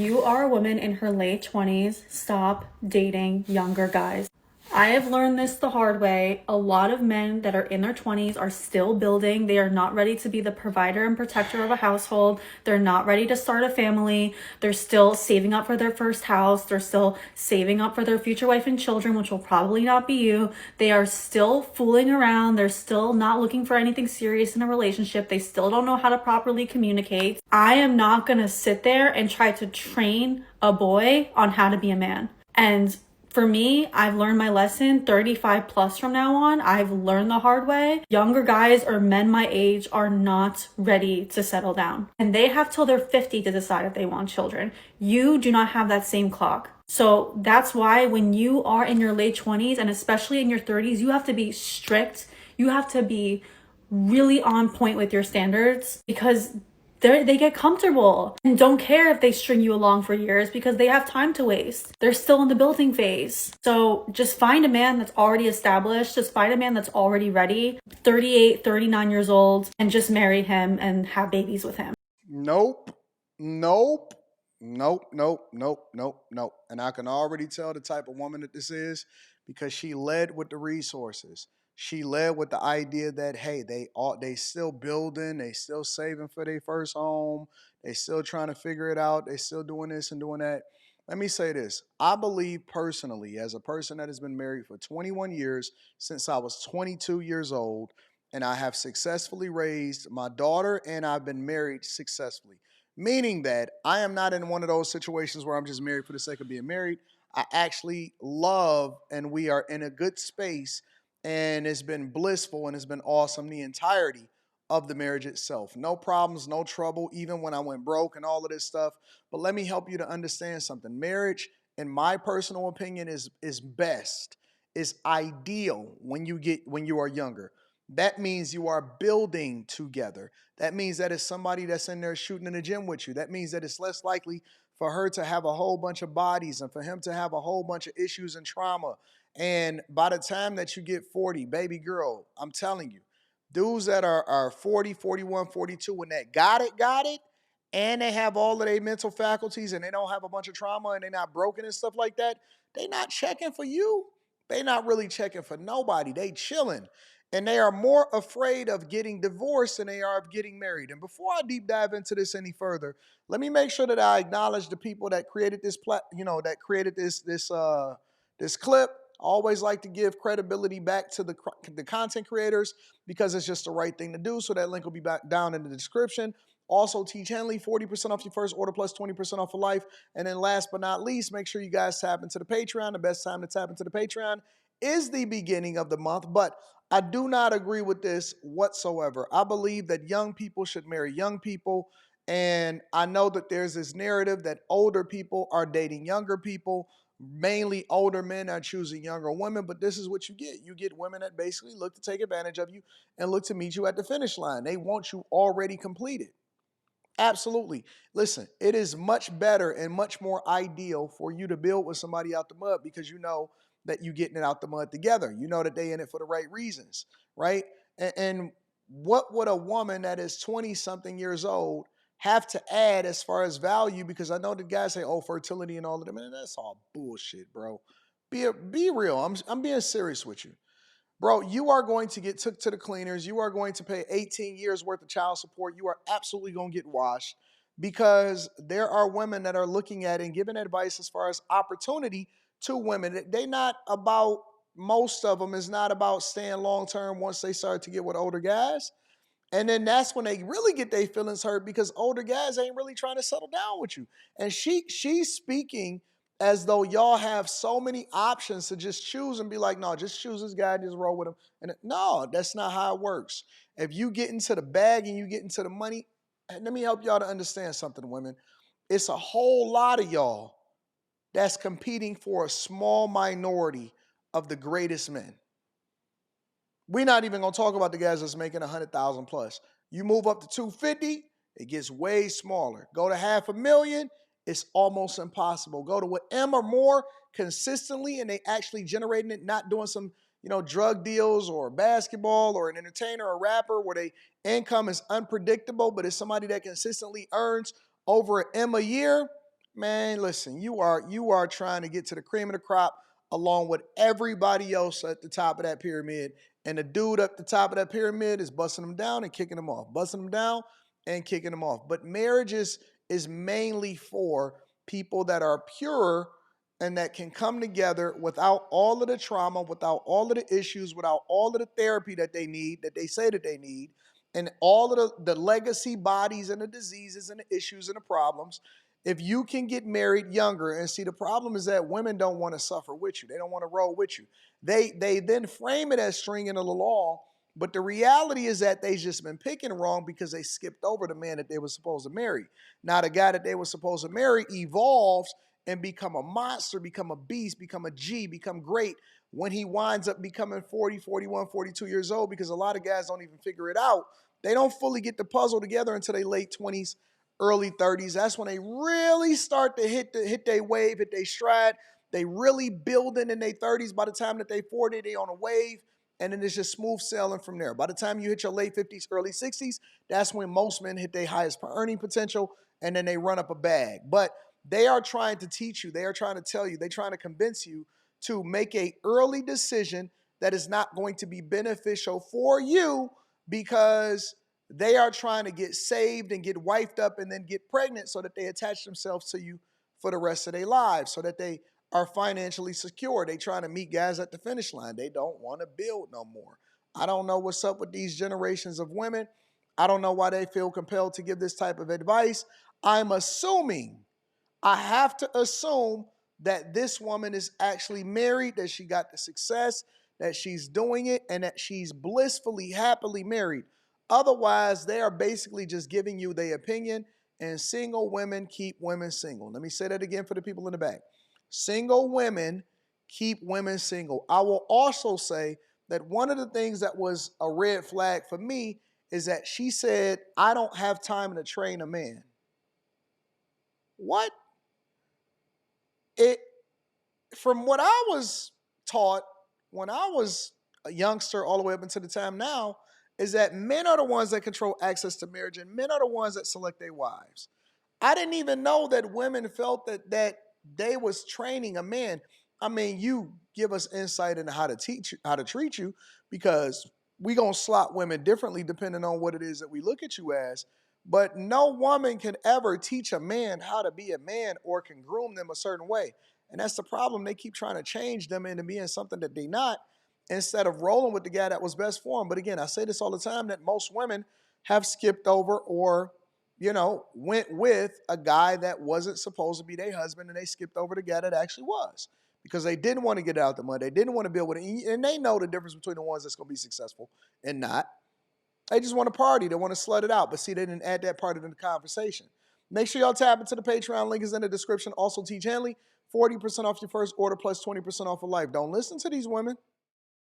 you are a woman in her late 20s, stop dating younger guys. I have learned this the hard way. A lot of men that are in their 20s are still building. They are not ready to be the provider and protector of a household. They're not ready to start a family. They're still saving up for their first house. They're still saving up for their future wife and children, which will probably not be you. They are still fooling around. They're still not looking for anything serious in a relationship. They still don't know how to properly communicate. I am not going to sit there and try to train a boy on how to be a man. And for me, I've learned my lesson. 35 plus from now on, I've learned the hard way. Younger guys or men my age are not ready to settle down. And they have till they're 50 to decide if they want children. You do not have that same clock. So that's why when you are in your late 20s and especially in your 30s, you have to be strict. You have to be really on point with your standards because they get comfortable and don't care if they string you along for years because they have time to waste. They're still in the building phase. So just find a man that's already established. Just find a man that's already ready, 38, 39 years old, and just marry him and have babies with him. Nope. Nope. Nope. Nope. Nope. Nope. Nope. And I can already tell the type of woman that this is because she led with the resources. She led with the idea that hey, they still building, they still saving for their first home, they still trying to figure it out, they still doing this and doing that. Let me say this. I believe personally, as a person that has been married for 21 years since I was 22 years old, and I have successfully raised my daughter and I've been married successfully. Meaning that I am not in one of those situations where I'm just married for the sake of being married. I actually love and we are in a good space and it's been blissful and it's been awesome the entirety of the marriage itself. No problems, no trouble, even when I went broke and all of this stuff. But let me help you to understand something. Marriage, in my personal opinion, is best, is ideal when you are younger. That means you are building together. That means that it's somebody that's in there shooting in the gym with you. That means that it's less likely for her to have a whole bunch of bodies and for him to have a whole bunch of issues and trauma. And by the time that you get 40, baby girl, I'm telling you, dudes that are 40, 41, 42, and that got it, and they have all of their mental faculties and they don't have a bunch of trauma and they're not broken and stuff like that, they not checking for you. They not really checking for nobody. They chilling. And they are more afraid of getting divorced than they are of getting married. And before I deep dive into this any further, let me make sure that I acknowledge the people that created that created this clip. I always like to give credibility back to the content creators because it's just the right thing to do. So that link will be back down in the description. Also, Teach Henley, 40% off your first order plus 20% off for life. And then last but not least, make sure you guys tap into the Patreon. The best time to tap into the Patreon is the beginning of the month, but I do not agree with this whatsoever. I believe that young people should marry young people. And I know that there's this narrative that older people are dating younger people. Mainly older men are choosing younger women, but this is what you get. You get women that basically look to take advantage of you and look to meet you at the finish line. They want you already completed. Absolutely. Listen, it is much better and much more ideal for you to build with somebody out the mud because you know that you getting it out the mud together. You know that they in it for the right reasons, right? And what would a woman that is 20 something years old have to add as far as value? Because I know the guys say, oh, fertility and all of them, and that's all bullshit, bro. Be real. I'm being serious with you. Bro, you are going to get took to the cleaners. You are going to pay 18 years worth of child support. You are absolutely going to get washed because there are women that are looking at and giving advice as far as opportunity to women. They not about, most of them is not about staying long term once they start to get with older guys. And then that's when they really get their feelings hurt because older guys ain't really trying to settle down with you. And she's speaking as though y'all have so many options to just choose and be like, no, just choose this guy, just roll with him. And no, that's not how it works. If you get into the bag and you get into the money, let me help y'all to understand something, women. It's a whole lot of y'all that's competing for a small minority of the greatest men. We're not even gonna talk about the guys that's making 100,000 plus. You move up to 250, it gets way smaller. Go to 500,000, it's almost impossible. Go to what M or more consistently, and they actually generating it, not doing some drug deals or basketball or an entertainer or rapper where they income is unpredictable, but it's somebody that consistently earns over an M a year. Man, listen, you are trying to get to the cream of the crop along with everybody else at the top of that pyramid. And the dude at the top of that pyramid is busting them down and kicking them off, busting them down and kicking them off. But marriage is mainly for people that are pure and that can come together without all of the trauma, without all of the issues, without all of the therapy that they need, that they say that they need, and all of the legacy bodies and the diseases and the issues and the problems. If you can get married younger, and see, the problem is that women don't want to suffer with you. They don't want to roll with you. They then frame it as stringing along, but the reality is that they've just been picking wrong because they skipped over the man that they were supposed to marry. Now the guy that they were supposed to marry evolves and become a monster, become a beast, become a G, become great when he winds up becoming 40, 41, 42 years old, because a lot of guys don't even figure it out. They don't fully get the puzzle together until they late 20s, early 30s. That's when they really start to hit their wave, hit their stride. They really building in their 30s. By the time that they 40, they on a wave, and then it's just smooth sailing from there. By the time you hit your late 50s, early 60s, that's when most men hit their highest earning potential, and then they run up a bag. But they are trying to teach you, they are trying to tell you, they're trying to convince you to make a early decision that is not going to be beneficial for you, because they are trying to get saved and get wifed up and then get pregnant so that they attach themselves to you for the rest of their lives, so that they are financially secure. They trying to meet guys at the finish line. They don't want to build no more. I don't know what's up with these generations of women. I don't know why they feel compelled to give this type of advice. I'm assuming, I have to assume that this woman is actually married, that she got the success, that she's doing it, and that she's blissfully, happily married. Otherwise, they are basically just giving you their opinion, and single women keep women single. Let me say that again for the people in the back. Single women keep women single. I will also say that one of the things that was a red flag for me is that she said, I don't have time to train a man. What? It From what I was taught when I was a youngster all the way up until the time now, is that men are the ones that control access to marriage, and men are the ones that select their wives. I didn't even know that women felt that they was training a man. I mean, you give us insight into how to teach you, how to treat you, because we gonna slot women differently depending on what it is that we look at you as. But no woman can ever teach a man how to be a man or can groom them a certain way. And that's the problem. They keep trying to change them into being something that they're not, instead of rolling with the guy that was best for them. But again, I say this all the time, that most women have skipped over, or went with a guy that wasn't supposed to be their husband, and they skipped over the guy that actually was, because they didn't want to get out the mud. They didn't want to build with it. And they know the difference between the ones that's going to be successful and not. They just want to party. They want to slut it out. But see, they didn't add that part into the conversation. Make sure y'all tap into the Patreon. Link is in the description. Also, Teach Henley, 40% off your first order plus 20% off of life. Don't listen to these women.